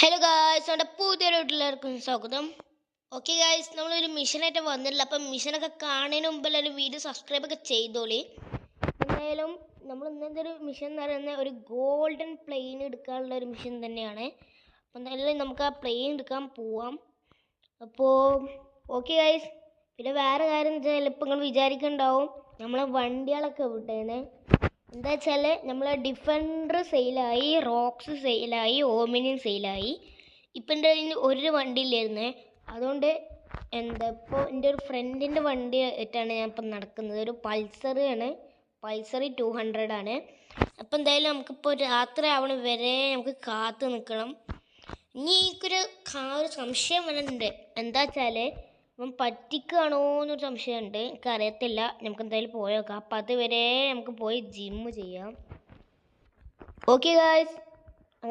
Hello guys, നമ്മുടെ പുതിയൊരു വീട്ടിലേക്കും സ്വാഗതം. ഓക്കെ ഗായ്സ്, നമ്മളൊരു മിഷനായിട്ട് വന്നിട്ടില്ല. അപ്പം മിഷനൊക്കെ കാണുന്നതിന് മുമ്പ് എല്ലാവരും വീഡിയോ സബ്സ്ക്രൈബ് ഒക്കെ ചെയ്തോളി. എന്തായാലും നമ്മൾ ഇന്നത്തെ ഒരു മിഷൻ എന്ന് പറയുന്നത് ഒരു ഗോൾഡൻ പ്ലെയിൻ എടുക്കാനുള്ള ഒരു മിഷൻ തന്നെയാണ്. അപ്പം എന്തായാലും നമുക്ക് ആ പ്ലെയിൻ എടുക്കാൻ പോവാം. അപ്പോൾ ഓക്കെ ഗായ്സ്, പിന്നെ വേറെ കാര്യം എന്ന് വെച്ചാൽ ഇപ്പം നിങ്ങൾ വിചാരിക്കുന്നുണ്ടാവും നമ്മളെ വണ്ടികളൊക്കെ വിട്ടേനെ. എന്താ വെച്ചാൽ നമ്മളെ ഡിഫൻഡർ സെയിലായി, റോക്സ് സെയിലായി, ഓമിനിയൻ സെയിലായി. ഇപ്പം എൻ്റെ കയ്യിൽ ഒരു വണ്ടിയില്ലായിരുന്നേ. അതുകൊണ്ട് ഇപ്പോൾ എൻ്റെ ഒരു ഫ്രണ്ടിൻ്റെ വണ്ടി ആയിട്ടാണ് ഞാൻ ഇപ്പം നടക്കുന്നത്. ഒരു പൾസറാണ്, പൾസർ 200 ആണ്. അപ്പം എന്തായാലും നമുക്കിപ്പോൾ രാത്രി ആവണ വരെ നമുക്ക് കാത്തു നിൽക്കണം. ഇനി എനിക്കൊരു സംശയം വരുന്നുണ്ട്. എന്താ വെച്ചാൽ അപ്പം പറ്റിക്കുകയാണോ എന്നൊരു സംശയമുണ്ട്. എനിക്കറിയത്തില്ല. നമുക്ക് എന്തായാലും പോയേക്കാം. അപ്പം അതുവരെ നമുക്ക് പോയി ജിമ്മ് ചെയ്യാം. Okay guys.